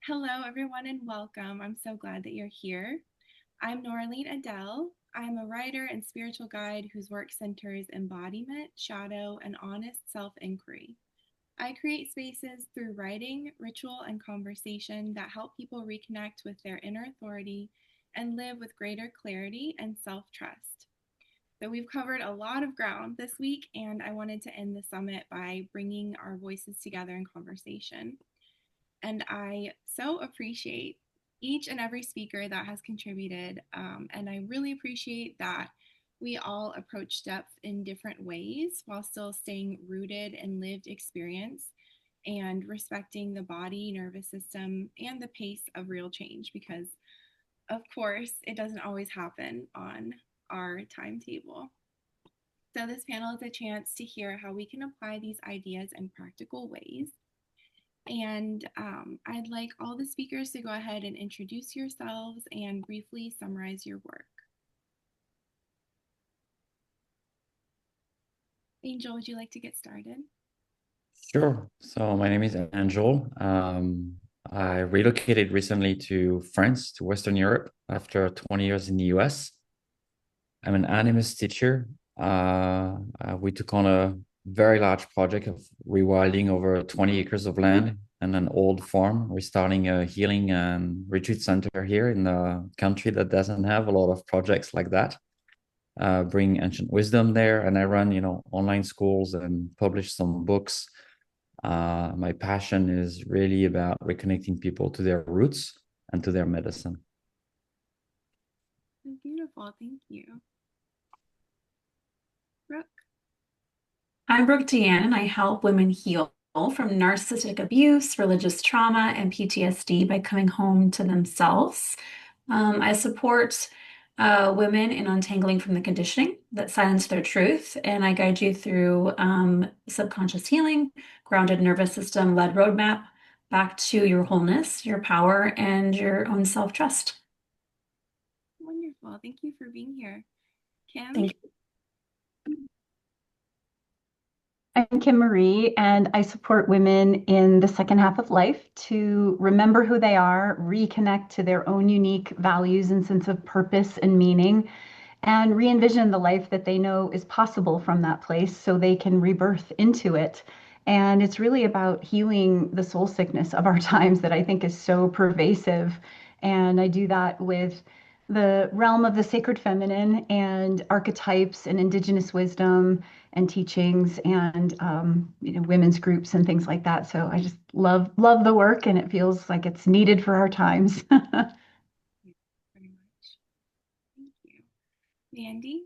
Hello, everyone, and welcome. I'm so glad that you're here. I'm Noraleen Adele. I'm a writer and spiritual guide whose work centers embodiment, shadow, and honest self inquiry. I create spaces through writing, ritual, and conversation that help people reconnect with their inner authority and live with greater clarity and self trust. So, we've covered a lot of ground this week, and I wanted to end the summit by bringing our voices together in conversation. And I so appreciate each and every speaker that has contributed. And I really appreciate that we all approach depth in different ways while still staying rooted in lived experience and respecting the body, nervous system, and the pace of real change because, of course, it doesn't always happen on our timetable. So, this panel is a chance to hear how we can apply these ideas in practical ways. And I'd like all the speakers to go ahead and introduce yourselves and briefly summarize your work. Angel, would you like to get started? Sure. So my name is Angel. I relocated recently to France, to Western Europe, after 20 years in the US. I'm an animus teacher. We took on a very large project of rewilding over 20 acres of land and an old farm. We're starting a healing and retreat center here in a country that doesn't have a lot of projects like that. Bring ancient wisdom there, and I run, online schools and publish some books. My passion is really about reconnecting people to their roots and to their medicine. Beautiful, thank you. Brooke? I'm Brooke Deanne, and I help women heal from narcissistic abuse, religious trauma, and PTSD by coming home to themselves. I support women in untangling from the conditioning that silence their truth, and I guide you through subconscious healing, grounded nervous system led roadmap back to your wholeness, your power, and your own self-trust. Wonderful, thank you for being here. Kim? Thank you. I'm Kim Marie, and I support women in the second half of life to remember who they are, reconnect to their own unique values and sense of purpose and meaning, and re-envision the life that they know is possible from that place so they can rebirth into it. And it's really about healing the soul sickness of our times that I think is so pervasive. And I do that with the realm of the sacred feminine and archetypes and indigenous wisdom and teachings and women's groups and things like that. So I just love the work, and it feels like it's needed for our times. Thank you very much. Thank you. Mandy?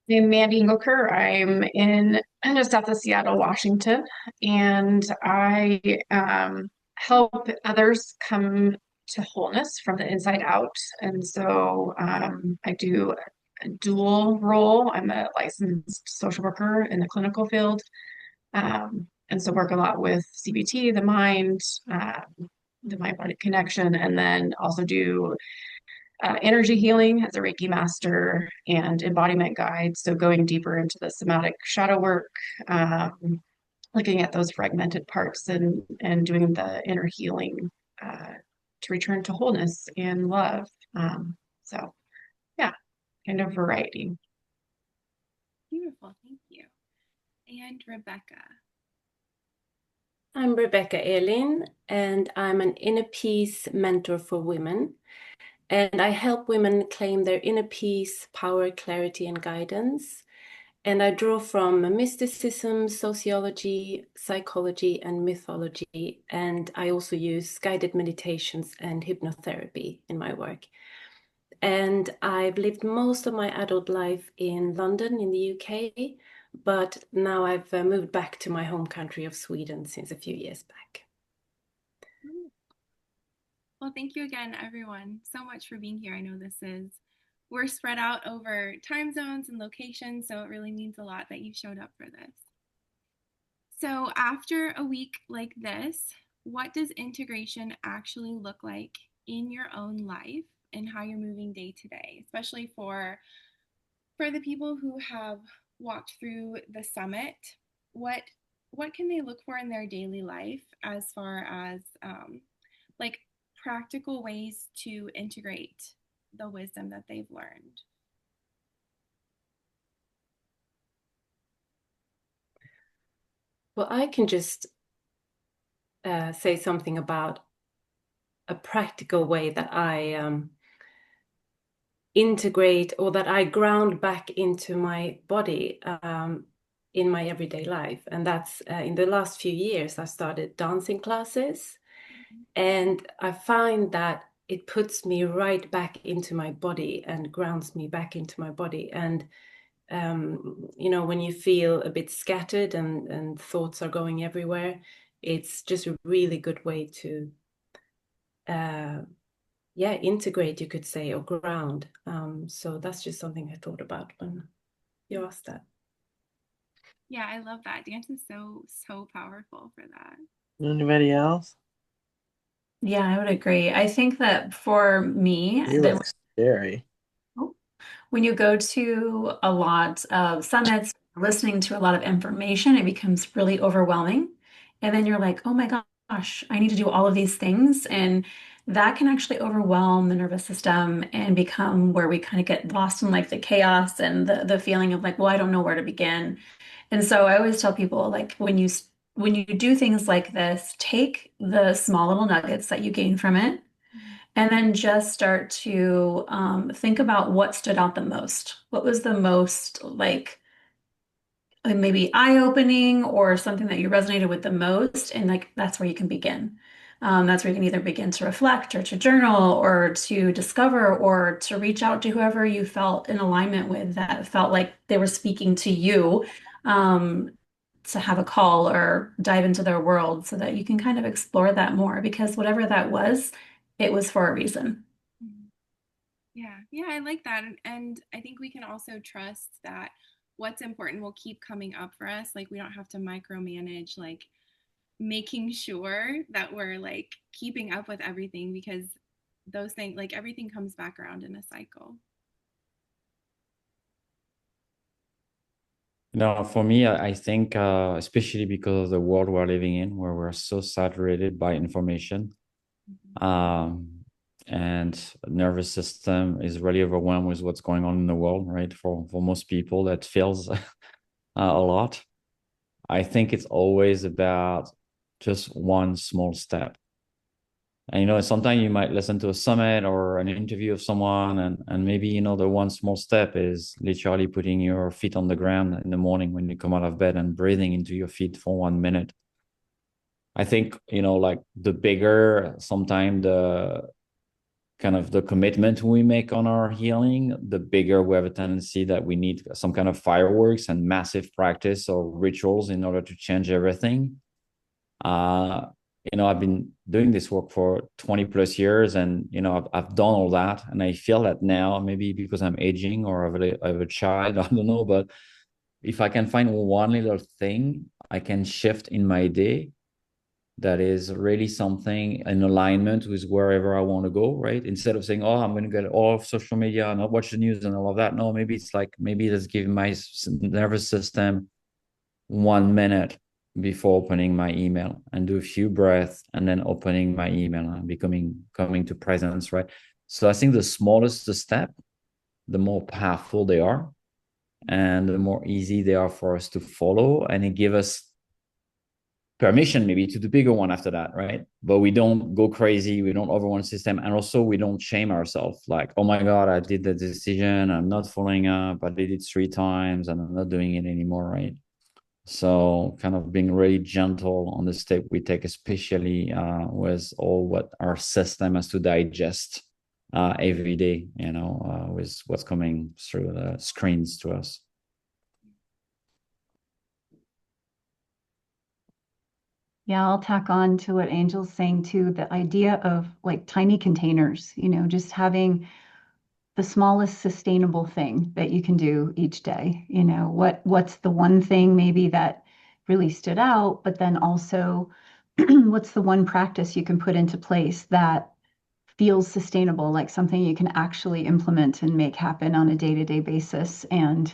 I'm Mandy Hooker. I'm in south of Seattle, Washington, and I help others come to wholeness from the inside out. And so I do a dual role. I'm a licensed social worker in the clinical field, and so work a lot with CBT, the mind-body connection, and then also do energy healing as a Reiki master and embodiment guide. So going deeper into the somatic shadow work, looking at those fragmented parts and doing the inner healing to return to wholeness and love. So yeah, kind of variety. Beautiful, thank you. And Rebecca? I'm Rebecca Elin, and I'm an inner peace mentor for women. And I help women claim their inner peace, power, clarity, and guidance. And I draw from mysticism, sociology, psychology, and mythology. And I also use guided meditations and hypnotherapy in my work. And I've lived most of my adult life in London, in the UK, but now I've moved back to my home country of Sweden since a few years back. Well, thank you again, everyone, so much for being here. I know we're spread out over time zones and locations, so it really means a lot that you showed up for this. So after a week like this, what does integration actually look like in your own life and how you're moving day to day, especially for the people who have walked through the summit? What what can they look for in their daily life as far as like practical ways to integrate the wisdom that they've learned? Well, I can just say something about a practical way that I integrate, or that I ground back into my body in my everyday life. And that's in the last few years, I started dancing classes. And I find that it puts me right back into my body and grounds me back into my body. And, when you feel a bit scattered and thoughts are going everywhere, it's just a really good way to integrate, you could say, or ground. So that's just something I thought about when you asked that. Yeah, I love that. Dance is so powerful for that. Anybody else? Yeah, I would agree. I think that for me, You look scary. when you go to a lot of summits, listening to a lot of information, it becomes really overwhelming. And then you're like, oh my gosh, I need to do all of these things. And that can actually overwhelm the nervous system and become where we kind of get lost in like the chaos and the feeling of like, well, I don't know where to begin. And so I always tell people like when you do things like this, take the small little nuggets that you gain from it and then just start to think about what stood out the most. What was the most like maybe eye-opening or something that you resonated with the most? And like that's where you can begin. That's where you can either begin to reflect or to journal or to discover or to reach out to whoever you felt in alignment with that felt like they were speaking to you. To have a call or dive into their world so that you can kind of explore that more because whatever that was, it was for a reason. Yeah, I like that. And I think we can also trust that what's important will keep coming up for us. Like we don't have to micromanage, like making sure that we're like keeping up with everything because those things, like everything comes back around in a cycle. No, for me, I think, especially because of the world we're living in, where we're so saturated by information, and nervous system is really overwhelmed with what's going on in the world, right? For most people, that feels a lot. I think it's always about just one small step. And sometimes you might listen to a summit or an interview of someone, and maybe the one small step is literally putting your feet on the ground in the morning when you come out of bed and breathing into your feet for 1 minute. I think like the bigger sometimes the kind of the commitment we make on our healing, the bigger we have a tendency that we need some kind of fireworks and massive practice or rituals in order to change everything. I've been doing this work for 20 plus years, and I've done all that, and I feel that now, maybe because I'm aging or I have a child, I don't know, but if I can find one little thing I can shift in my day that is really something in alignment with wherever I want to go, right? Instead of saying, oh, I'm going to get all of social media and not watch the news and all of that. No, maybe it's like, maybe let's give my nervous system 1 minute before opening my email and do a few breaths and then opening my email and coming to presence, right? So I think the smallest the step, the more powerful they are and the more easy they are for us to follow, and it gives us permission maybe to the bigger one after that, right? But we don't go crazy, we don't overwhelm the system, and also we don't shame ourselves like, oh my god, I did the decision, I'm not following up, I did it 3 times and I'm not doing it anymore, right? So kind of being really gentle on the step we take, especially with all what our system has to digest every day, with what's coming through the screens to us. Yeah, I'll tack on to what Angel's saying too, the idea of like tiny containers, just having the smallest sustainable thing that you can do each day. What's the one thing maybe that really stood out, but then also what's the one practice you can put into place that feels sustainable, like something you can actually implement and make happen on a day-to-day basis. And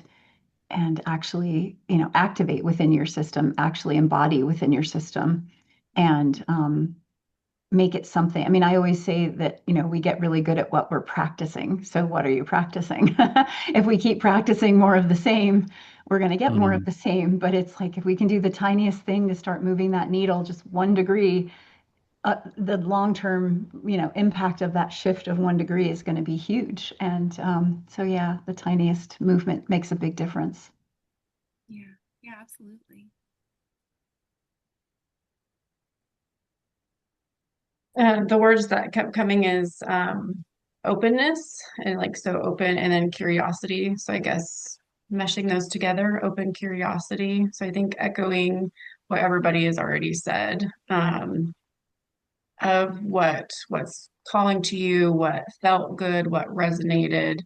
actually, activate within your system, actually embody within your system, and make it something. I mean, I always say that, we get really good at what we're practicing. So what are you practicing? If we keep practicing more of the same, we're going to get more of the same. But it's like if we can do the tiniest thing to start moving that needle just 1 degree, the long-term, impact of that shift of 1 degree is going to be huge. And so, yeah, the tiniest movement makes a big difference. Yeah, yeah, absolutely. The words that kept coming is openness and like so open and then curiosity. So I guess meshing those together, open curiosity. So I think echoing what everybody has already said, of what's calling to you, what felt good, what resonated.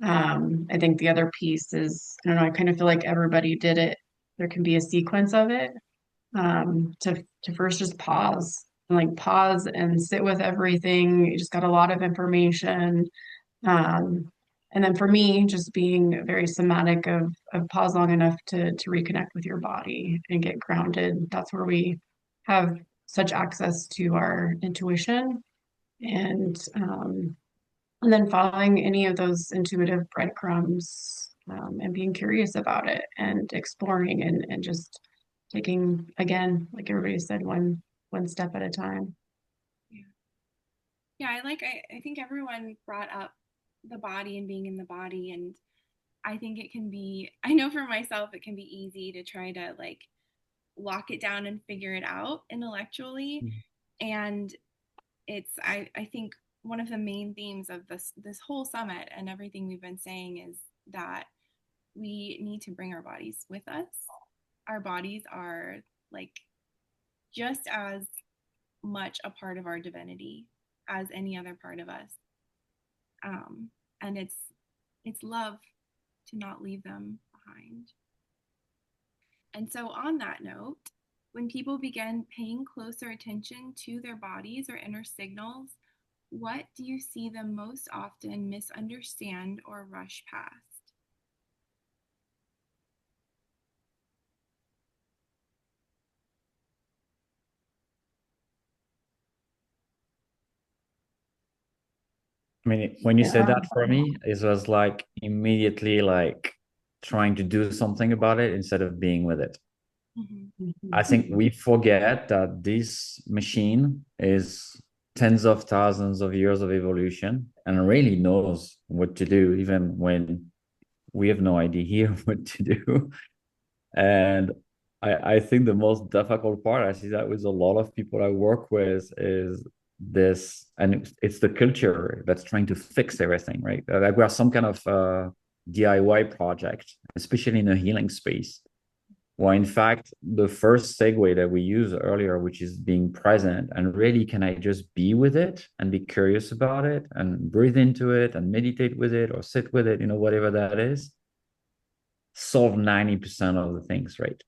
I think the other piece is, I don't know, I kind of feel like everybody did it. There can be a sequence of it. To first just pause and like pause and sit with everything. You just got a lot of information. Um, and then for me, just being very somatic of pause long enough to reconnect with your body and get grounded. That's where we have such access to our intuition and then following any of those intuitive breadcrumbs, and being curious about it and exploring and just taking, again, like everybody said, one step at a time. Yeah. Yeah, I think everyone brought up the body and being in the body, and I think it can be, I know for myself it can be easy to try to like lock it down and figure it out intellectually. And I think one of the main themes of this whole summit and everything we've been saying is that we need to bring our bodies with us. Our bodies are like just as much a part of our divinity as any other part of us. And it's love to not leave them behind. And so on that note, when people begin paying closer attention to their bodies or inner signals, what do you see them most often misunderstand or rush past? I mean, when you said Yeah. that for me, it was like immediately like trying to do something about it instead of being with it. Mm-hmm. I think we forget that this machine is tens of thousands of years of evolution and really knows what to do, even when we have no idea what to do. And I think the most difficult part, I see that with a lot of people I work with, is this, and it's the culture that's trying to fix everything, right? Like we are some kind of DIY project, especially in a healing space. Well, in fact, the first segue that we used earlier, which is being present and really, can I just be with it and be curious about it and breathe into it and meditate with it or sit with it, whatever that is, solve 90% of the things, right?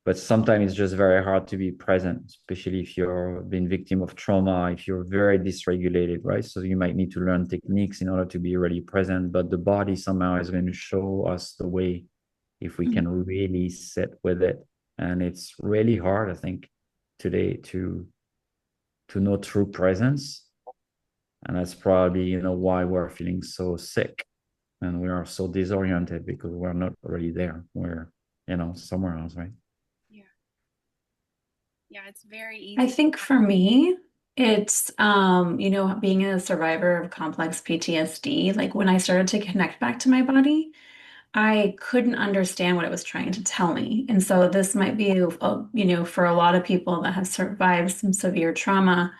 But sometimes it's just very hard to be present, especially if you're being victim of trauma, if you're very dysregulated, right? So you might need to learn techniques in order to be really present, but the body somehow is going to show us the way if we can really sit with it. And it's really hard, I think, today to know true presence. And that's probably, why we're feeling so sick and we are so disoriented, because we're not really there. We're, somewhere else, right? Yeah. Yeah, it's very easy. I think for me, it's being a survivor of complex PTSD, like when I started to connect back to my body, I couldn't understand what it was trying to tell me. And so this might be, for a lot of people that have survived some severe trauma,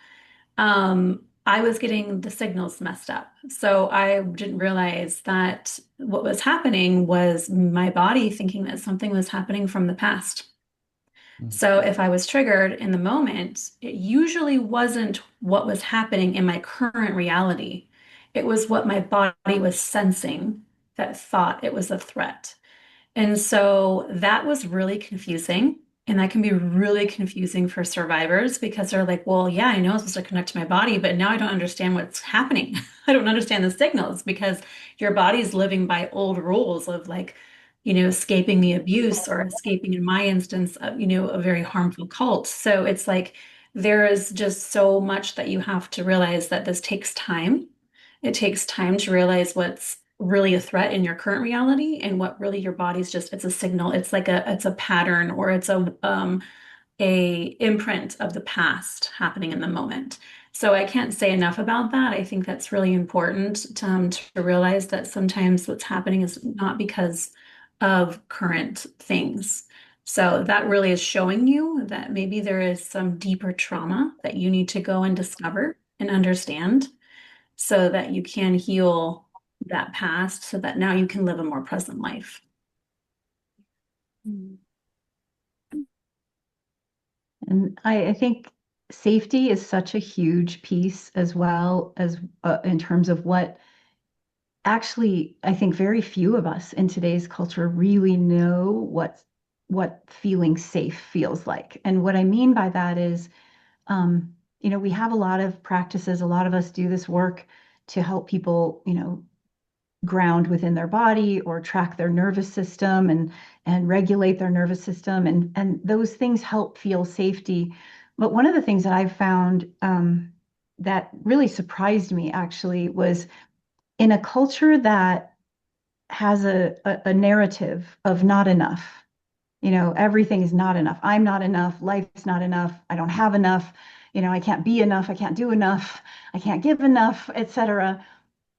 I was getting the signals messed up. So I didn't realize that what was happening was my body thinking that something was happening from the past. So if I was triggered in the moment, it usually wasn't what was happening in my current reality. It was what my body was sensing that thought it was a threat. And so that was really confusing. And that can be really confusing for survivors because they're like, well, yeah, I know I'm supposed to connect to my body, but now I don't understand what's happening. I don't understand the signals because your body's living by old rules of like, escaping the abuse or escaping, in my instance, a very harmful cult. So it's like there is just so much that you have to realize that this takes time. It takes time to realize what's really a threat in your current reality and what really your body's just, it's a signal. It's like it's a pattern, or it's a imprint of the past happening in the moment. So I can't say enough about that. I think that's really important to realize that sometimes what's happening is not because of current things. So that really is showing you that maybe there is some deeper trauma that you need to go and discover and understand so that you can heal that past so that now you can live a more present life. Mm. And I think safety is such a huge piece as well as in terms of what actually I think very few of us in today's culture really know what feeling safe feels like. And what I mean by that is, we have a lot of practices. A lot of us do this work to help people, ground within their body or track their nervous system and regulate their nervous system, and those things help feel safety. But one of the things that I've found that really surprised me actually was in a culture that has a narrative of not enough. Everything is not enough. I'm not enough. Life's not enough. I don't have enough. I can't be enough. I can't do enough. I can't give enough, etc.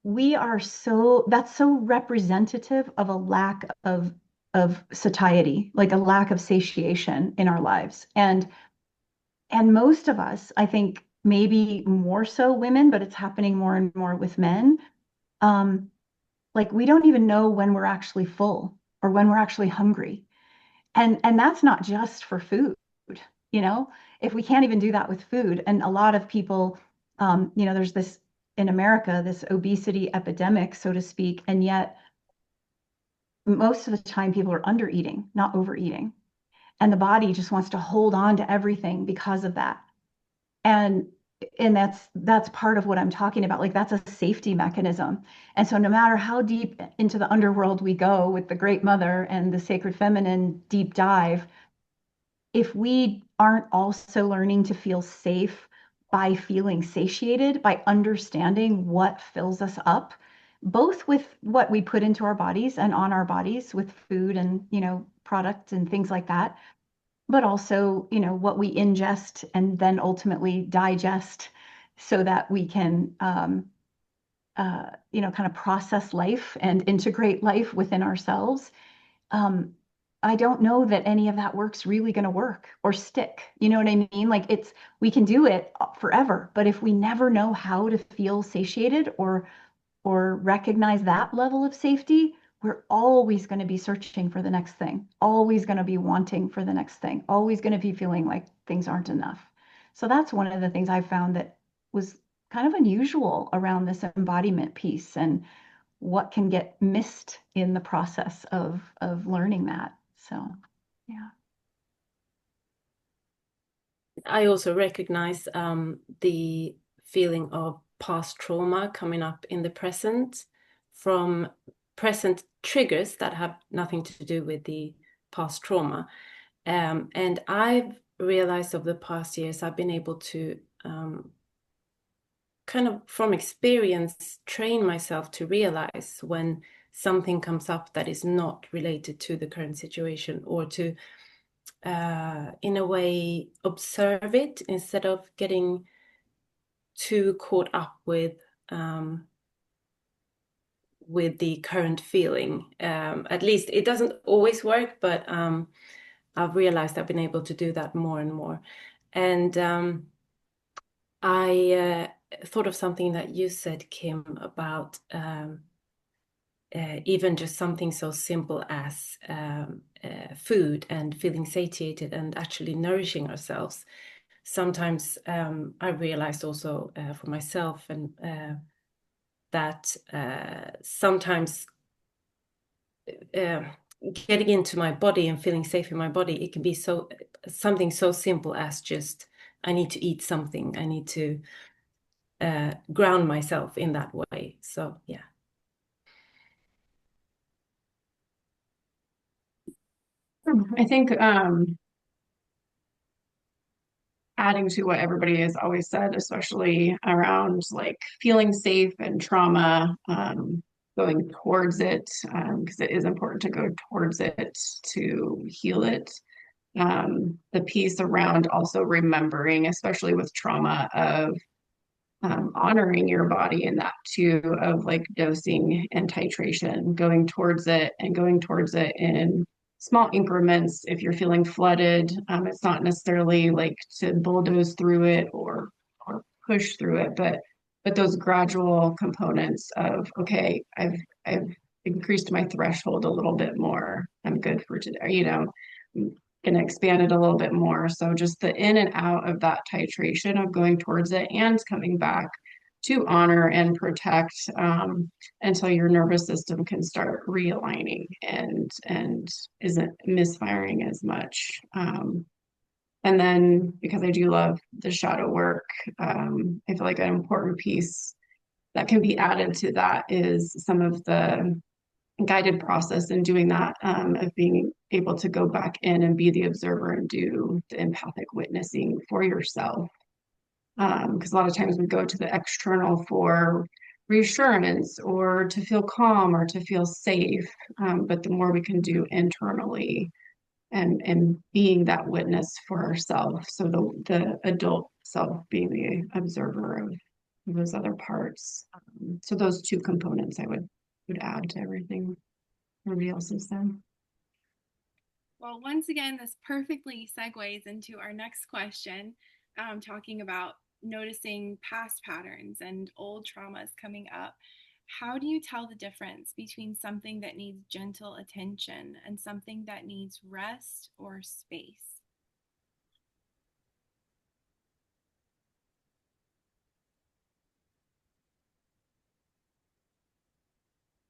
That's so representative of a lack of satiety, like a lack of satiation in our lives. And most of us, I think maybe more so women, but it's happening more and more with men. Like we don't even know when we're actually full or when we're actually hungry. And that's not just for food, you know, if we can't even do that with food. And a lot of people, there's this in America, this obesity epidemic, so to speak, and yet most of the time people are under eating, not overeating. And the body just wants to hold on to everything because of that. And that's part of what I'm talking about. Like that's a safety mechanism. And so no matter how deep into the underworld we go with the Great Mother and the Sacred Feminine deep dive, if we aren't also learning to feel safe by feeling satiated, by understanding what fills us up, both with what we put into our bodies and on our bodies with food and, products and things like that, but also, what we ingest and then ultimately digest so that we can, kind of process life and integrate life within ourselves. I don't know that any of that work's really going to work or stick. You know what I mean? Like we can do it forever, but if we never know how to feel satiated or recognize that level of safety, we're always going to be searching for the next thing, always going to be wanting for the next thing, always going to be feeling like things aren't enough. So that's one of the things I found that was kind of unusual around this embodiment piece and what can get missed in the process of learning that. So, yeah. I also recognize the feeling of past trauma coming up in the present from present triggers that have nothing to do with the past trauma. And I've realized over the past years, I've been able to kind of from experience train myself to realize when something comes up that is not related to the current situation, or to in a way observe it instead of getting too caught up with the current feeling. At least it doesn't always work, but I've realized I've been able to do that more and more. And I thought of something that you said, Kim, about even just something so simple as food and feeling satiated and actually nourishing ourselves. Sometimes I realized also for myself and that sometimes getting into my body and feeling safe in my body, it can be something so simple as just I need to eat something. I need to ground myself in that way. So yeah. I think adding to what everybody has always said, especially around like feeling safe and trauma, going towards it, because it is important to go towards it to heal it. The piece around also remembering, especially with trauma, of honoring your body in that too, of like dosing and titration, going towards it and going towards it in small increments. If you're feeling flooded, it's not necessarily like to bulldoze through it or push through it, but those gradual components of, okay, I've increased my threshold a little bit more. I'm good for today, going to expand it a little bit more. So just the in and out of that titration of going towards it and coming back to honor and protect, until your nervous system can start realigning and isn't misfiring as much. And then because I do love the shadow work, I feel like an important piece that can be added to that is some of the guided process in doing that, of being able to go back in and be the observer and do the empathic witnessing for yourself. Because a lot of times we go to the external for reassurance or to feel calm or to feel safe. But the more we can do internally and being that witness for ourselves. So the adult self being the observer of those other parts. So those two components I would add to everything everybody else has said. Well, once again, this perfectly segues into our next question, talking about noticing past patterns and old traumas coming up. How do you tell the difference between something that needs gentle attention and something that needs rest or space?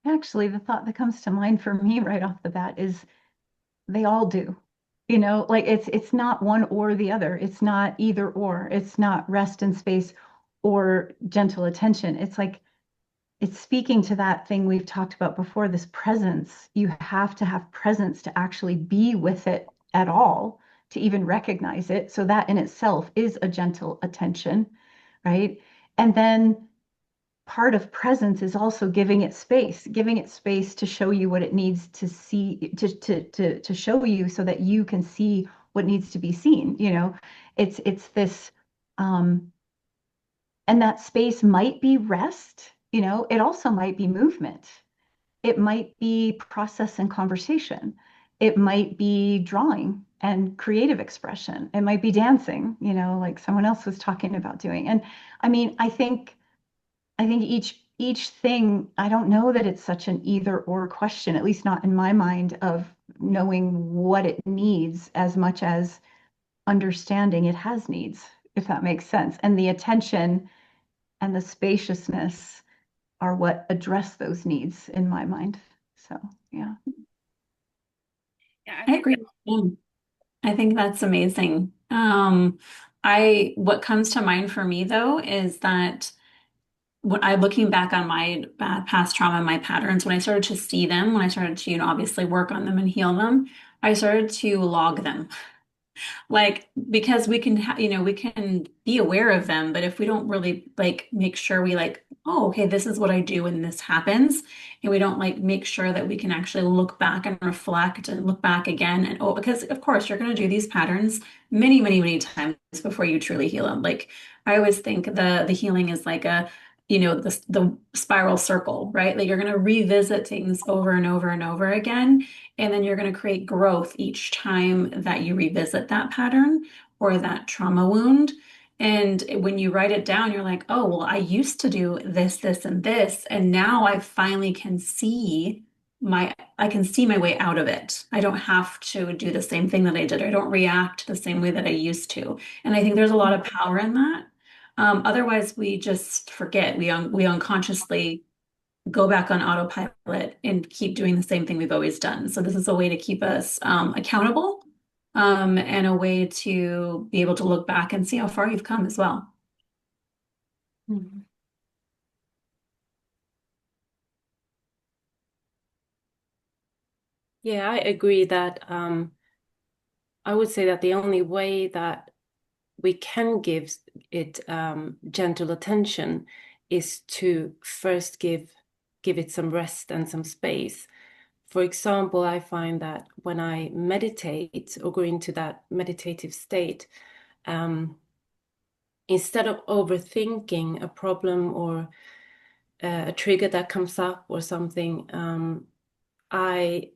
Actually, the thought that comes to mind for me right off the bat is they all do. Like it's not one or the other. It's not either or. It's not rest and space or gentle attention. It's like it's speaking to that thing we've talked about before, this presence. You have to have presence to actually be with it at all, to even recognize it. So that in itself is a gentle attention, right? And then part of presence is also giving it space to show you what it needs to see, to show you so that you can see what needs to be seen. It's this, and that space might be rest, it also might be movement. It might be process and conversation. It might be drawing and creative expression. It might be dancing, like someone else was talking about doing. And I mean, I think each thing, I don't know that it's such an either or question, at least not in my mind, of knowing what it needs as much as understanding it has needs, if that makes sense. And the attention and the spaciousness are what address those needs in my mind. So, yeah. Yeah, I agree. I think that's amazing. What comes to mind for me though is that when I looking back on my past trauma, my patterns, when I started to see them, when I started to, obviously work on them and heal them, I started to log them. Like, because we can, we can be aware of them, but if we don't really like make sure we like, oh, okay, this is what I do when this happens, and we don't like make sure that we can actually look back and reflect and look back again. And oh, because of course you're going to do these patterns many, many, many times before you truly heal them. Like, I always think the healing is like a, the spiral circle, right? Like you're going to revisit things over and over and over again. And then you're going to create growth each time that you revisit that pattern or that trauma wound. And when you write it down, you're like, oh, well, I used to do this, this, and this. And now I finally I can see my way out of it. I don't have to do the same thing that I did. I don't react the same way that I used to. And I think there's a lot of power in that. Otherwise, we just forget. We unconsciously go back on autopilot and keep doing the same thing we've always done. So this is a way to keep us accountable, and a way to be able to look back and see how far you've come as well. Mhm. Yeah, I agree that I would say that the only way that we can give it gentle attention is to first give it some rest and some space. For example, I find that when I meditate or go into that meditative state, instead of overthinking a problem or a trigger that comes up or something, I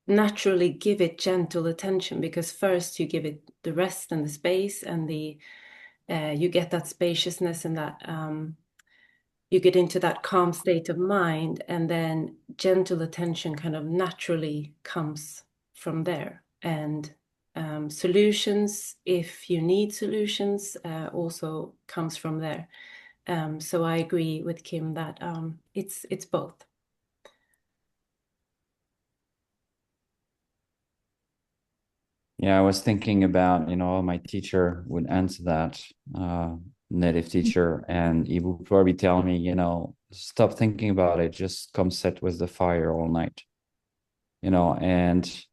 naturally give it gentle attention, because first you give it the rest and the space and you get that spaciousness and that you get into that calm state of mind, and then gentle attention kind of naturally comes from there. And solutions, if you need solutions, also comes from there. So I agree with Kim that it's both. Yeah, I was thinking about, my teacher would answer that, native teacher, and he would probably tell me, stop thinking about it, just come sit with the fire all night, and,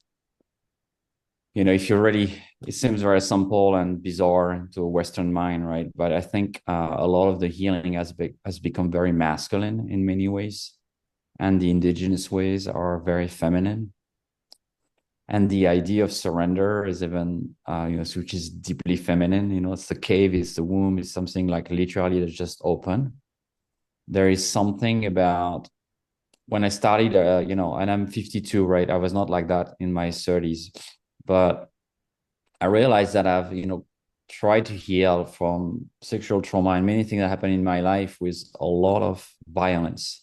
if you're ready, it seems very simple and bizarre to a Western mind, right? But I think a lot of the healing has become very masculine in many ways, and the indigenous ways are very feminine. And the idea of surrender is even, which is deeply feminine. It's the cave, it's the womb, it's something like literally that's just open. There is something about when I started, and I'm 52, right? I was not like that in my 30s, but I realized that I've, tried to heal from sexual trauma and many things that happened in my life with a lot of violence,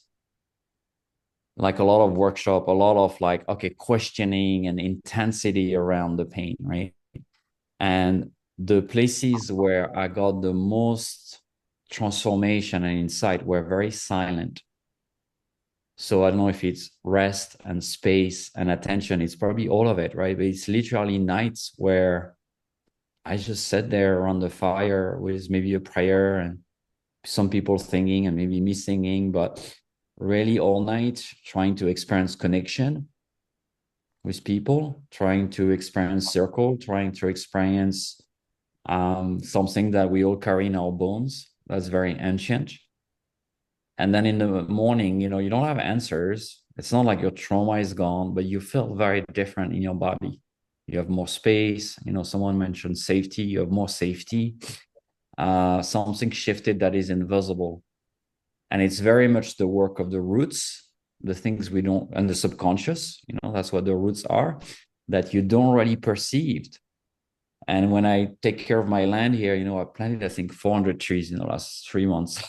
like a lot of workshop, a lot of like, okay, questioning and intensity around the pain, right? And the places where I got the most transformation and insight were very silent. So I don't know if it's rest and space and attention. It's probably all of it, right? But it's literally nights where I just sat there around the fire with maybe a prayer and some people singing and maybe me singing, but really all night trying to experience connection with people, trying to experience circle, trying to experience something that we all carry in our bones that's very ancient. And then in the morning, you don't have answers. It's not like your trauma is gone, but you feel very different in your body. You have more space. Someone mentioned safety. You have more safety. Something shifted that is invisible. And it's very much the work of the roots, the things we don't, and the subconscious, that's what the roots are, that you don't really perceive. And when I take care of my land here, I planted, I think, 400 trees in the last 3 months.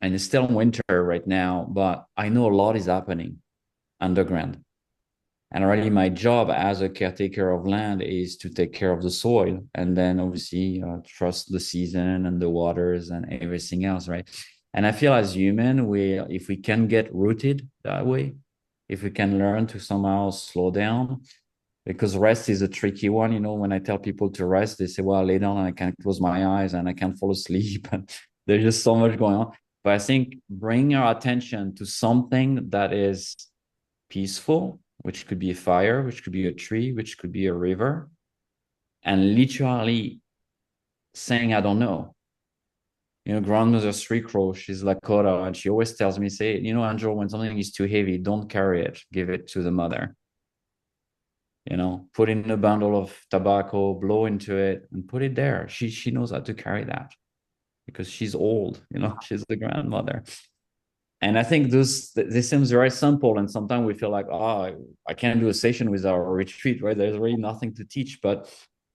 And it's still winter right now, but I know a lot is happening underground. And already my job as a caretaker of land is to take care of the soil and then obviously trust the season and the waters and everything else, right? And I feel as human, if we can get rooted that way, if we can learn to somehow slow down, because rest is a tricky one. When I tell people to rest, they say, well, I lay down and I can't close my eyes and I can't fall asleep. And there's just so much going on. But I think bring our attention to something that is peaceful, which could be a fire, which could be a tree, which could be a river, and literally saying, I don't know. Grandmother Sri Crow, she's Lakota, and she always tells me, say, Angel, when something is too heavy, don't carry it, give it to the mother. Put in a bundle of tobacco, blow into it, and put it there. She knows how to carry that because she's old, she's the grandmother. And I think this seems very simple. And sometimes we feel like, I can't do a session with our retreat, right? There's really nothing to teach. But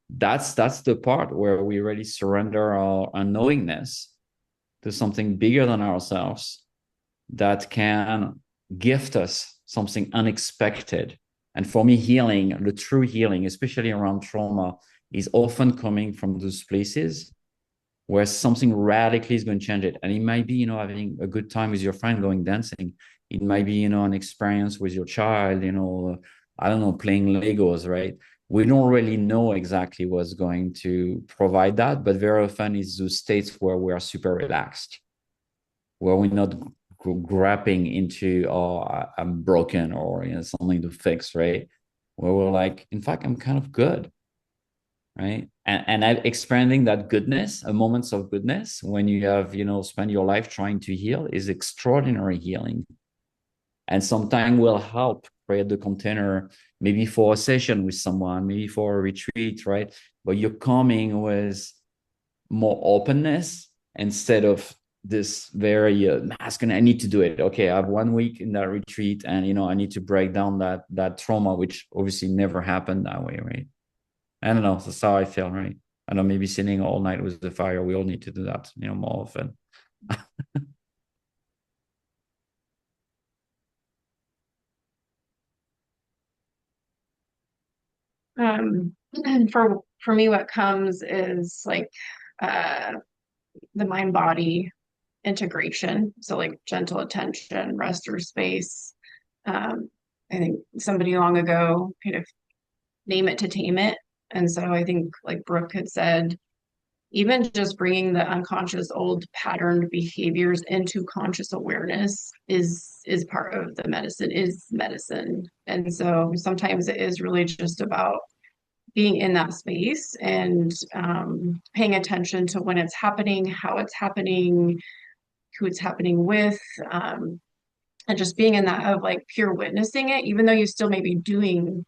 that's the part where we really surrender our unknowingness to something bigger than ourselves that can gift us something unexpected. And for me, healing, the true healing, especially around trauma, is often coming from those places where something radically is going to change it. And it might be, having a good time with your friend, going dancing. It might be, an experience with your child, I don't know, playing Legos, right? We don't really know exactly what's going to provide that, but very often it's those states where we are super relaxed, where we're not grabbing into, I'm broken or, something to fix, right? where we're like, in fact, I'm kind of good, right? And expanding that goodness, moments of goodness, when you have, spend your life trying to heal, is extraordinary healing. And sometimes will help create the container, maybe for a session with someone, maybe for a retreat, right? But you're coming with more openness instead of this very masculine. I need to do it. Okay, I have 1 week in that retreat, and I need to break down that trauma, which obviously never happened that way, right? I don't know. That's how I feel, right? I know, maybe sitting all night with the fire. We all need to do that, more often. And for me, what comes is like uh, the mind body integration. So like gentle attention, rest or space. Um, I think somebody long ago kind of name it to tame it. And so I think like Brooke had said, even just bringing the unconscious old patterned behaviors into conscious awareness is part of the medicine, is medicine. And so sometimes it is really just about being in that space and paying attention to when it's happening, how it's happening, who it's happening with, and just being in that of like pure witnessing it, even though you still may be doing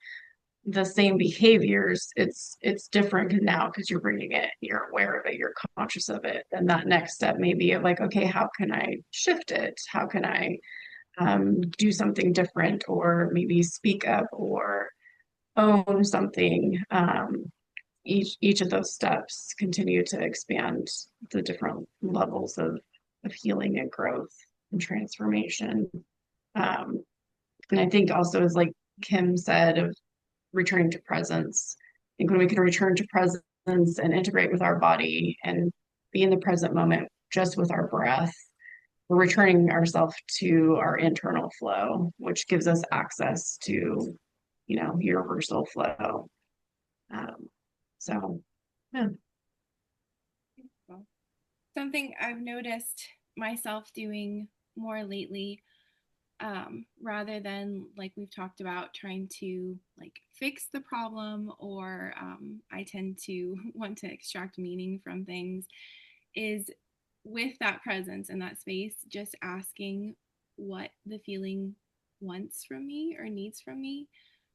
the same behaviors, it's different now because you're bringing it, you're aware of it, you're conscious of it. And that next step may be like, okay, how can I shift it? How can I do something different, or maybe speak up or own something? Each of those steps continue to expand the different levels of healing and growth and transformation. And I think also, as like Kim said, of returning to presence. I think when we can return to presence and integrate with our body and be in the present moment just with our breath, we're returning ourselves to our internal flow, which gives us access to, universal flow. So, yeah. Something I've noticed myself doing more lately, rather than like we've talked about trying to like fix the problem, or I tend to want to extract meaning from things, is with that presence in that space, just asking what the feeling wants from me or needs from me.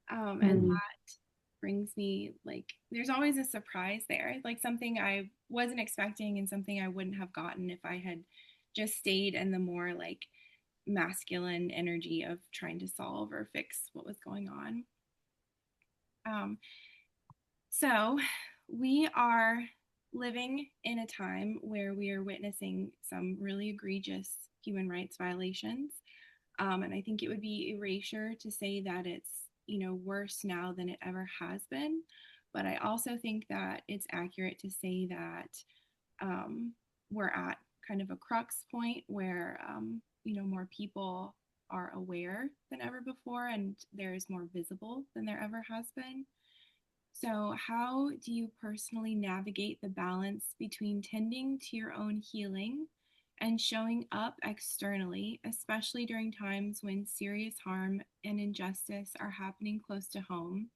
And that brings me, like, there's always a surprise there, like something I wasn't expecting and something I wouldn't have gotten if I had just stayed in the more like masculine energy of trying to solve or fix what was going on. So we are living in a time where we are witnessing some really egregious human rights violations. And I think it would be erasure to say that it's, worse now than it ever has been. But I also think that it's accurate to say that we're at kind of a crux point where, more people are aware than ever before, and there is more visible than there ever has been. So, how do you personally navigate the balance between tending to your own healing and showing up externally, especially during times when serious harm and injustice are happening close to home?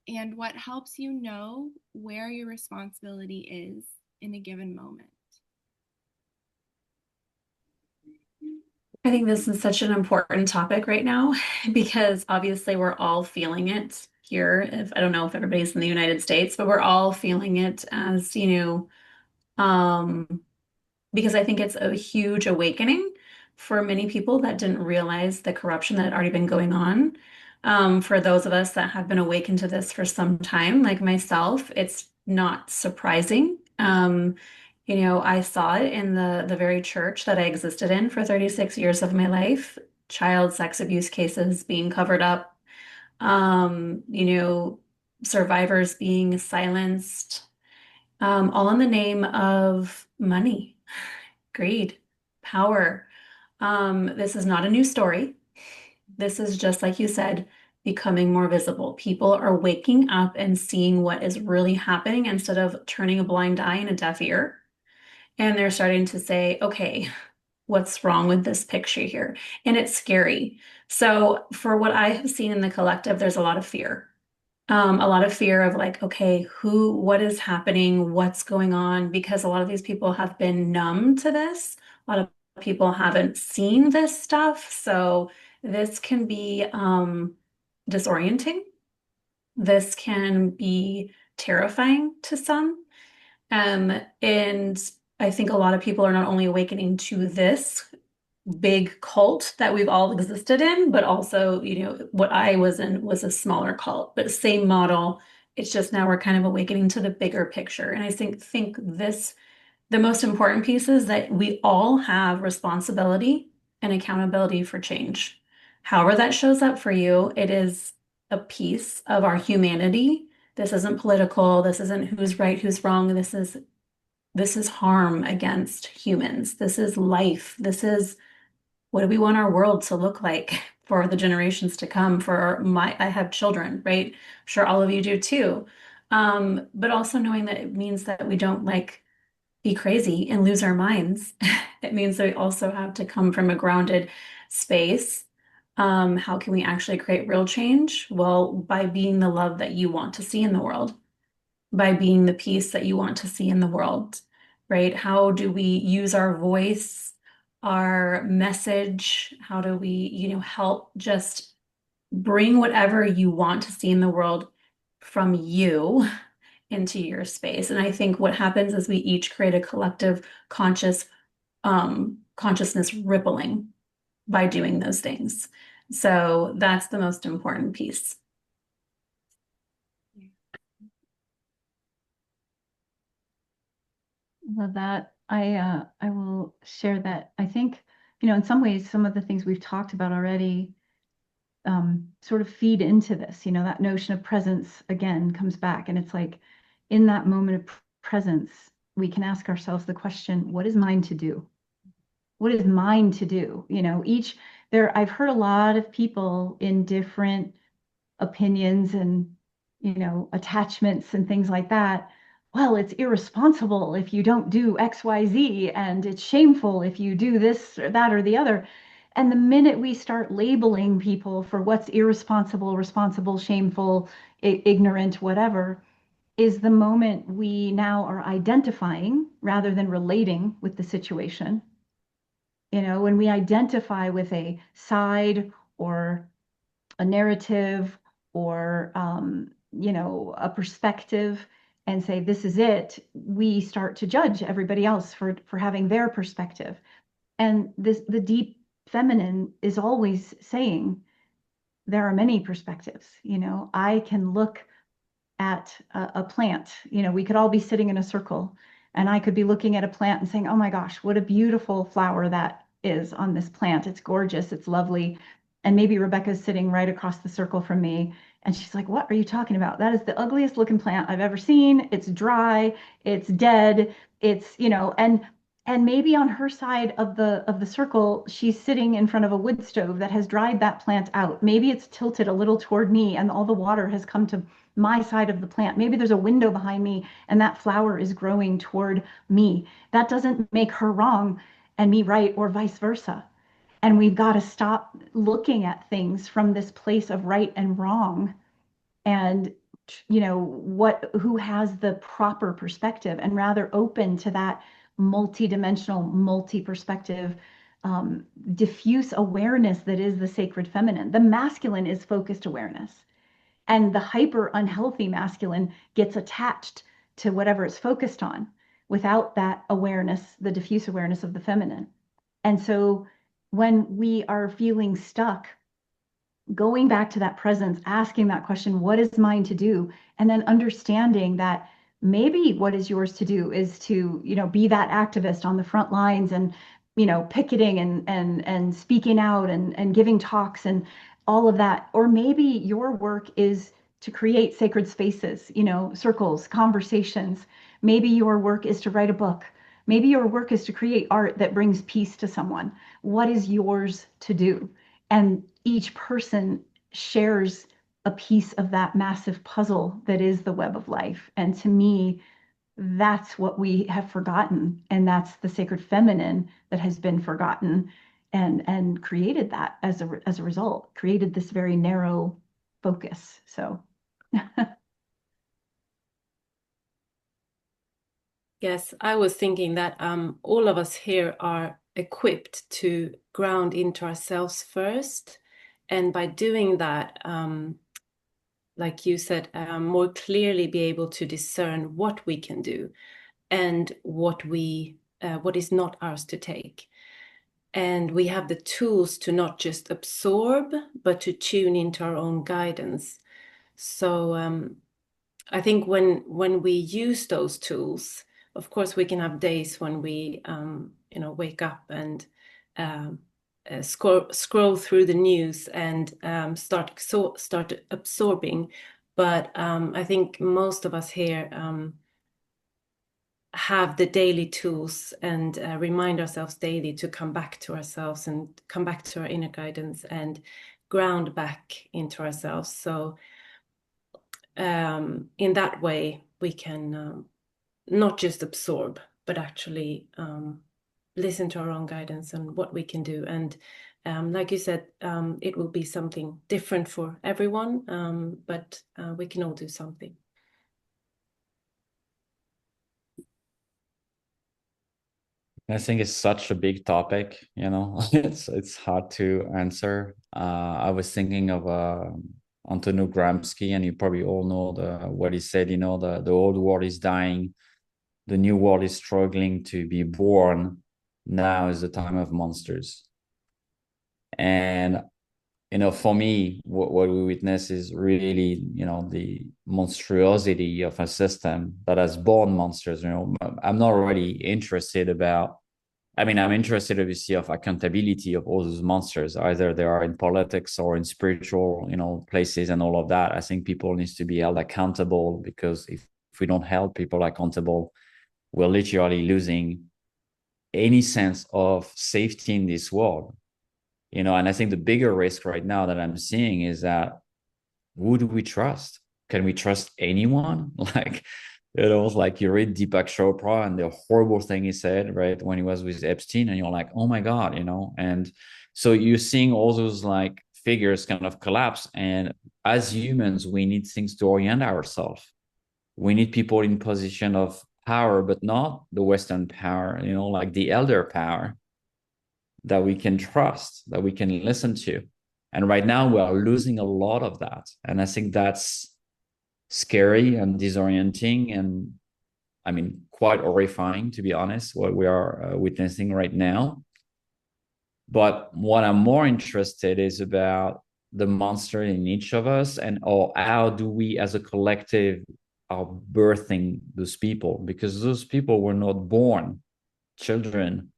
And what helps you know where your responsibility is in a given moment? I think this is such an important topic right now because obviously we're all feeling it here. If I don't know if everybody's in the United States, but we're all feeling it as, because I think it's a huge awakening for many people that didn't realize the corruption that had already been going on. For those of us that have been awakened to this for some time, like myself, it's not surprising. I saw it in the very church that I existed in for 36 years of my life, child sex abuse cases being covered up, um, you know, survivors being silenced, all in the name of money, greed, power. This is not a new story. This is just like you said, becoming more visible. People are waking up and seeing what is really happening instead of turning a blind eye and a deaf ear. And they're starting to say, okay, what's wrong with this picture here. And it's scary. So for what I have seen in the collective, there's a lot of fear. A lot of fear of like, okay, what is happening? What's going on? Because a lot of these people have been numb to this. A lot of people haven't seen this stuff. So this can be disorienting. This can be terrifying to some. And I think a lot of people are not only awakening to this big cult that we've all existed in, but also, what I was in was a smaller cult, but same model. It's just now we're kind of awakening to the bigger picture. And I think the most important piece is that we all have responsibility and accountability for change. However that shows up for you, it is a piece of our humanity. This isn't political. This isn't who's right, who's wrong. This is harm against humans. This is life. This is what do we want our world to look like for the generations to come? I have children, right? I'm sure all of you do too. But also knowing that it means that we don't like be crazy and lose our minds. It means that we also have to come from a grounded space. How can we actually create real change? Well, by being the love that you want to see in the world, by being the peace that you want to see in the world, right? How do we use our voice, our message? How do we, help just bring whatever you want to see in the world from you into your space? And I think what happens is we each create a collective consciousness rippling by doing those things. So that's the most important piece. Love that. I will share that. I think, in some ways, some of the things we've talked about already sort of feed into this. That notion of presence again comes back, and it's like in that moment of presence, we can ask ourselves the question, what is mine to do? What is mine to do? I've heard a lot of people in different opinions and, attachments and things like that. Well, it's irresponsible if you don't do X, Y, Z, and it's shameful if you do this or that or the other. And the minute we start labeling people for what's irresponsible, responsible, shameful, ignorant, whatever, is the moment we now are identifying rather than relating with the situation. When we identify with a side or a narrative or a perspective and say this is it, we start to judge everybody else for having their perspective. And the deep feminine is always saying there are many perspectives. I can look at a plant. We could all be sitting in a circle and I could be looking at a plant and saying, oh my gosh, what a beautiful flower that is on this plant. It's gorgeous. It's lovely. And maybe Rebecca's sitting right across the circle from me. And she's like, what are you talking about? That is the ugliest looking plant I've ever seen. It's dry. It's dead. It's, and maybe on her side of the circle, she's sitting in front of a wood stove that has dried that plant out. Maybe it's tilted a little toward me and all the water has come to my side of the plant. Maybe there's a window behind me and that flower is growing toward me. That doesn't make her wrong and me right, or vice versa. And we've got to stop looking at things from this place of right and wrong and who has the proper perspective, and rather open to that multi-dimensional, multi-perspective, diffuse awareness that is the sacred feminine. The masculine is focused awareness, and the hyper unhealthy masculine gets attached to whatever it's focused on without that awareness, the diffuse awareness of the feminine. And so when we are feeling stuck, going back to that presence, asking that question, what is mine to do? And then understanding that maybe what is yours to do is to, be that activist on the front lines and, picketing and speaking out and giving talks and all of that. Or maybe your work is to create sacred spaces, circles, conversations. Maybe your work is to write a book. Maybe your work is to create art that brings peace to someone. What is yours to do? And each person shares a piece of that massive puzzle that is the web of life. And to me, that's what we have forgotten. And that's the sacred feminine that has been forgotten and created that as a result, created this very narrow focus. So Yes, I was thinking that all of us here are equipped to ground into ourselves first. And by doing that, like you said, more clearly be able to discern what we can do and what is not ours to take. And we have the tools to not just absorb, but to tune into our own guidance. So I think when we use those tools, of course, we can have days when we wake up and scroll through the news and start absorbing. But I think most of us here have the daily tools and remind ourselves daily to come back to ourselves and come back to our inner guidance and ground back into ourselves. So in that way, we can not just absorb, but actually listen to our own guidance and what we can do. And like you said, it will be something different for everyone, but we can all do something. I think it's such a big topic, it's hard to answer. I was thinking of Antonio Gramsci, and you probably all know what he said, the old world is dying, the new world is struggling to be born. Now is the time of monsters. And for me, what we witness is really, the monstrosity of a system that has born monsters. I'm not really interested about, I'm interested obviously of accountability of all those monsters, either they are in politics or in spiritual, places and all of that. I think people needs to be held accountable, because if we don't hold people accountable, we're literally losing any sense of safety in this world. And I think the bigger risk right now that I'm seeing is that, who do we trust? Can we trust anyone? Like you read Deepak Chopra and the horrible thing he said, right, when he was with Epstein, and you're like, oh my God, and so you're seeing all those like figures kind of collapse. And as humans, we need things to orient ourselves. We need people in position of power, but not the Western power, like the elder power, that we can trust, that we can listen to. And right now we are losing a lot of that. And I think that's scary and disorienting, and quite horrifying, to be honest, what we are witnessing right now. But what I'm more interested is about the monster in each of us, or how do we as a collective are birthing those people, because those people were not born children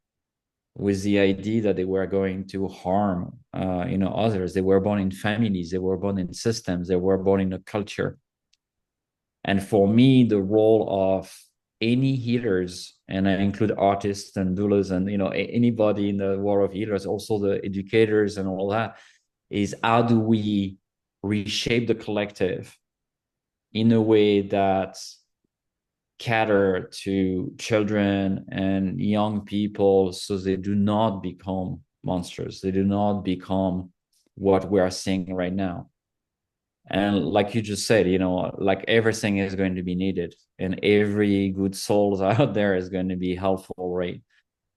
with the idea that they were going to harm others. They were born in families, they were born in systems, they were born in a culture. And for me, the role of any healers, and I include artists and doulas and anybody in the world of healers, also the educators and all that, is how do we reshape the collective in a way that cater to children and young people, so they do not become monsters, they do not become what we are seeing right now. And like you just said, like everything is going to be needed, and every good soul out there is going to be helpful, right?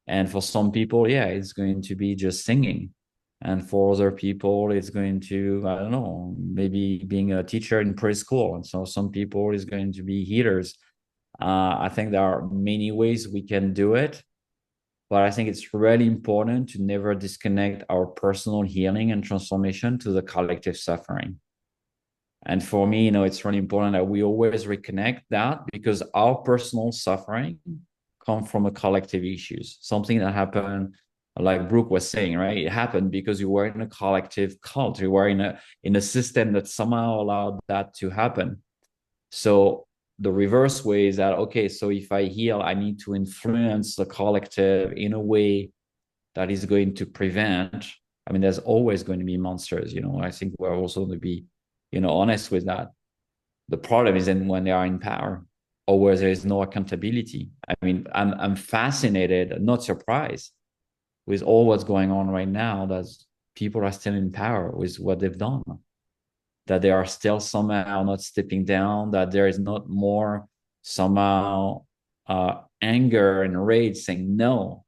And for some people, yeah, it's going to be just singing. And for other people, it's going to, I don't know, maybe being a teacher in preschool. And so some people is going to be healers. I think there are many ways we can do it, but I think it's really important to never disconnect our personal healing and transformation to the collective suffering. And for me, it's really important that we always reconnect that, because our personal suffering come from a collective issues, something that happened, like Brooke was saying, right? It happened because you were in a collective cult, you were in a system that somehow allowed that to happen. So the reverse way is that, okay, so if I heal, I need to influence the collective in a way that is going to prevent. There's always going to be monsters, I think we're also going to be, honest with that. The problem is then when they are in power, or where there is no accountability. I mean, I'm fascinated, not surprised, with all what's going on right now, that people are still in power with what they've done, that they are still somehow not stepping down, that there is not more somehow anger and rage saying no,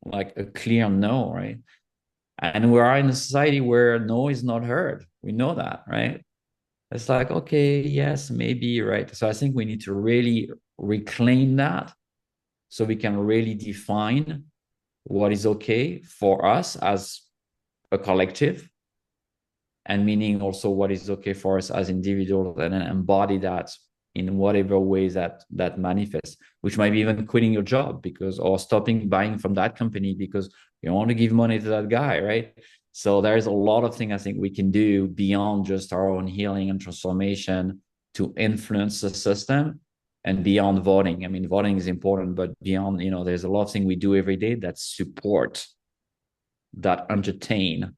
like a clear no, right? And we are in a society where no is not heard. We know that, right? It's like, okay, yes, maybe, right? So I think we need to really reclaim that so we can really define what is okay for us as a collective, and meaning also what is okay for us as individuals, and then embody that in whatever ways that manifests, which might be even quitting your job because, or stopping buying from that company because you want to give money to that guy, right? So there's a lot of things I think we can do beyond just our own healing and transformation to influence the system, and beyond voting. I mean, voting is important, but beyond, there's a lot of things we do every day that support, that entertain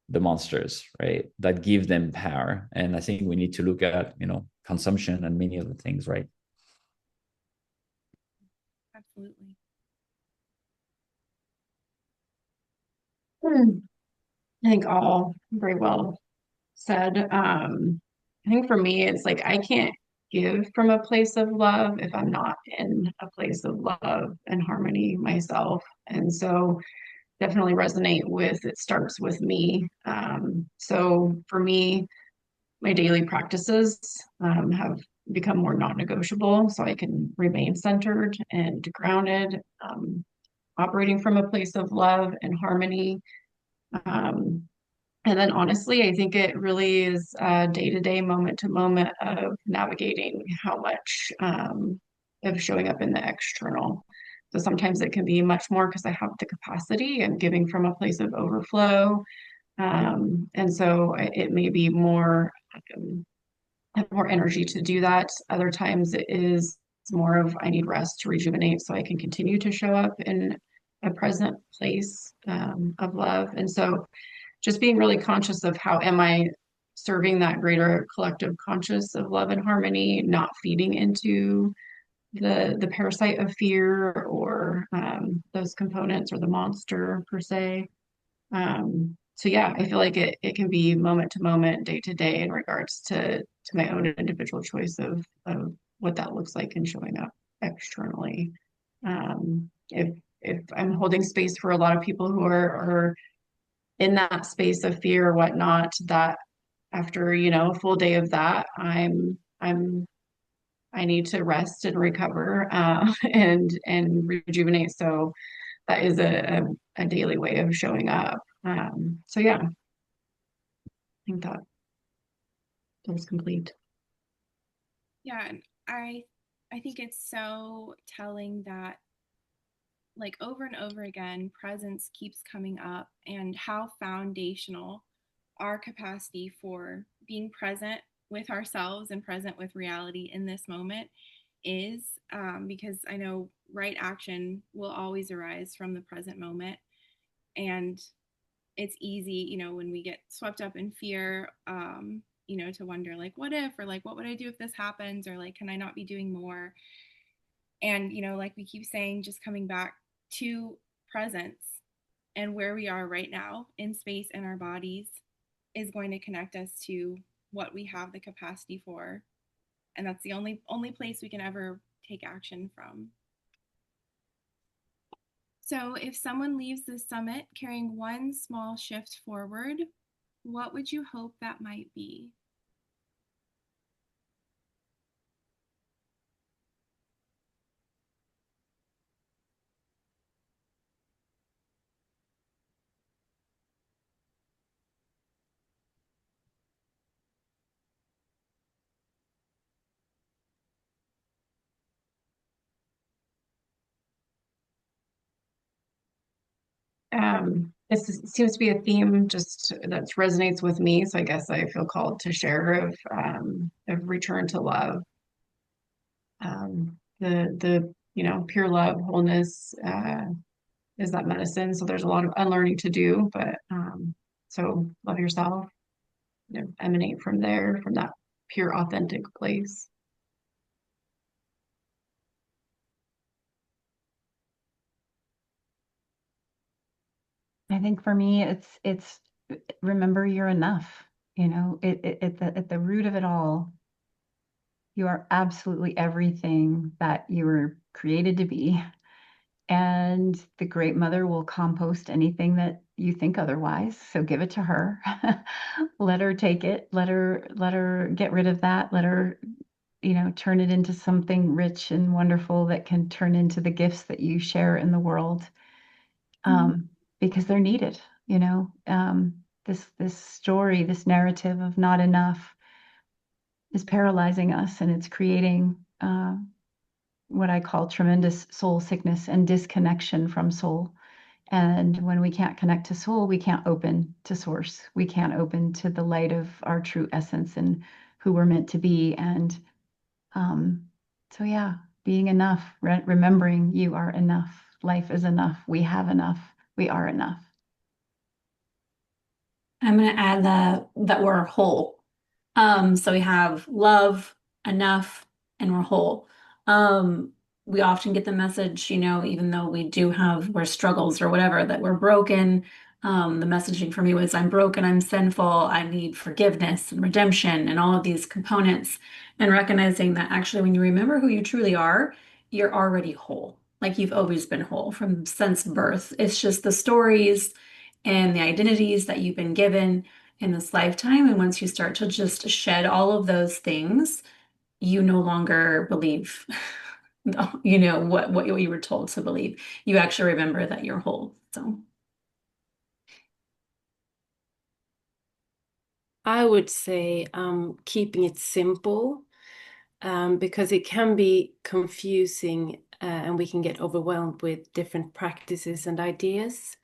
the monsters, right? That give them power. And I think we need to look at, consumption and many other things, right? Absolutely. I think all very well said. I think for me, it's like I can't give from a place of love if I'm not in a place of love and harmony myself. And so definitely resonate with it starts with me. So for me, my daily practices have become more non-negotiable so I can remain centered and grounded, operating from a place of love and harmony. Um, and then honestly, I think it really is day to day, moment to moment of navigating how much of showing up in the external. So sometimes it can be much more because I have the capacity and giving from a place of overflow. And so it may be more, have more energy to do that. Other times it is more of I need rest to rejuvenate so I can continue to show up in a present place of love. And so just being really conscious of how am I serving that greater collective conscious of love and harmony, not feeding into the parasite of fear or those components or the monster per se. So yeah, I feel like it can be moment to moment, day to day in regards to my own individual choice of what that looks like and showing up externally. If I'm holding space for a lot of people who are in that space of fear or whatnot, that after, a full day of that, I need to rest and recover and rejuvenate. So that is a daily way of showing up. So yeah, I think that was complete. Yeah, and I think it's so telling that, like, over and over again, presence keeps coming up, and how foundational our capacity for being present with ourselves and present with reality in this moment is, because I know right action will always arise from the present moment. And it's easy, when we get swept up in fear, to wonder, like, what if, or like, what would I do if this happens, or like, can I not be doing more? And, like we keep saying, just coming back to presence and where we are right now in space in our bodies is going to connect us to what we have the capacity for. And that's the only place we can ever take action from. So if someone leaves the summit carrying one small shift forward, what would you hope that might be? This seems to be a theme just that resonates with me. So I guess I feel called to share of return to love. The pure love, wholeness is that medicine. So there's a lot of unlearning to do, but so love yourself, emanate from there, from that pure, authentic place. I think for me, it's remember you're enough. At the root of it all, you are absolutely everything that you were created to be. And the Great Mother will compost anything that you think otherwise. So give it to her. Let her take it. Let her get rid of that. Let her, turn it into something rich and wonderful that can turn into the gifts that you share in the world. Because they're needed, this story, this narrative of not enough is paralyzing us, and it's creating what I call tremendous soul sickness and disconnection from soul. And when we can't connect to soul, we can't open to source. We can't open to the light of our true essence and who we're meant to be. And so, yeah, being enough, remembering you are enough. Life is enough. We have enough. We are enough. I'm going to add that we're whole. So we have love, enough, and we're whole. We often get the message, even though we're struggles or whatever, that we're broken. The messaging for me was, I'm broken, I'm sinful, I need forgiveness and redemption and all of these components. And recognizing that actually, when you remember who you truly are, you're already whole. Like you've always been whole from since birth. It's just the stories and the identities that you've been given in this lifetime. And once you start to just shed all of those things, you no longer believe, what you were told to believe. You actually remember that you're whole. So I would say keeping it simple, because it can be confusing, and we can get overwhelmed with different practices and ideas.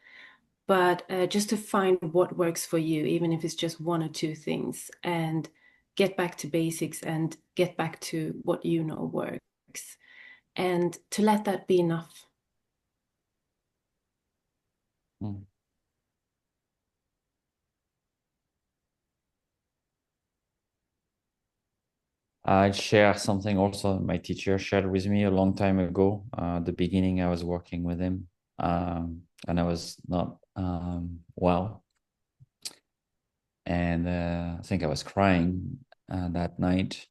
But just to find what works for you, even if it's just one or two things, and get back to basics and get back to what you know works, and to let that be enough. Mm. I share something also my teacher shared with me a long time ago. At the beginning, I was working with him, and I was not well. And I think I was crying that night.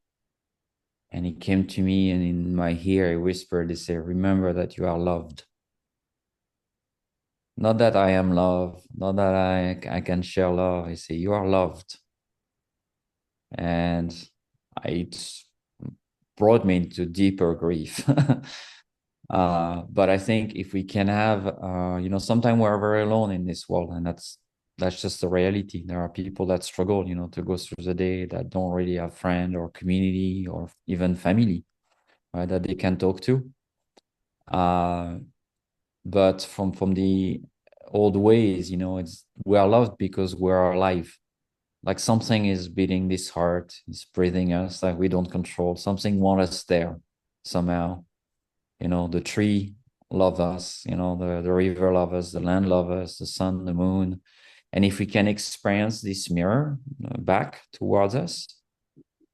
And he came to me, and in my ear, he whispered, he said, remember that you are loved. Not that I am love, not that I can share love. He said, you are loved. And it brought me into deeper grief. But I think if we can have, sometimes we're very alone in this world, and that's just the reality. There are people that struggle, to go through the day, that don't really have friend or community or even family, right, that they can talk to. But from the old ways, it's we are loved because we're alive. Like something is beating this heart, it's breathing us, like we don't control. Something wants us there somehow. The tree love us, the river love us, the land love us, the sun, the moon. And if we can experience this mirror back towards us,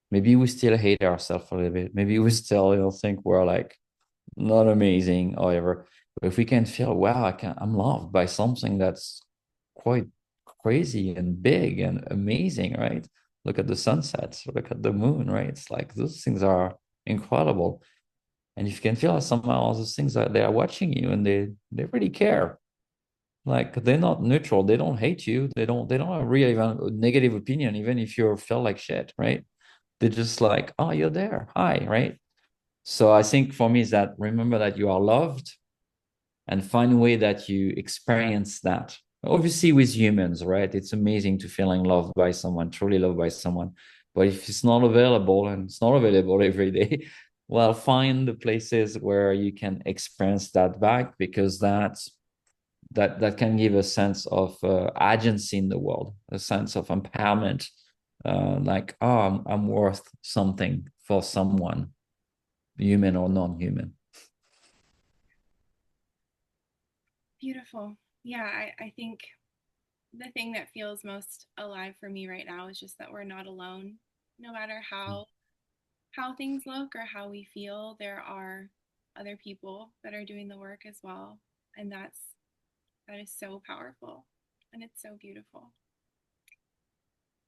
maybe we still hate ourselves a little bit. Maybe we still, think we're like not amazing or whatever. But if we can feel, wow, I'm loved by something that's quite crazy and big and amazing, right? Look at the sunsets, look at the moon, right? It's like those things are incredible. And if you can feel that somehow all those things that they are watching you and they really care. Like they're not neutral, they don't hate you, they don't have really even a negative opinion, even if you feel like shit, right? They're just like, oh, you're there. Hi, right? So I think for me is that remember that you are loved and find a way that you experience that. Obviously, with humans, right? It's amazing to feeling loved by someone, truly loved by someone. But if it's not available and it's not available every day, well, find the places where you can experience that back, because that can give a sense of agency in the world, a sense of empowerment, like, oh, I'm worth something for someone, human or non-human. Beautiful. Yeah, I think the thing that feels most alive for me right now is just that we're not alone. No matter how things look or how we feel, there are other people that are doing the work as well. And that is so powerful. and it's so beautiful.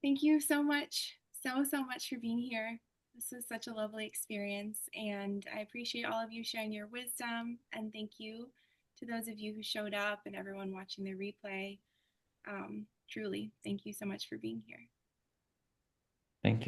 Thank you so much, so much for being here. This was such a lovely experience, and I appreciate all of you sharing your wisdom, and thank you to those of you who showed up and everyone watching the replay. Truly, thank you so much for being here.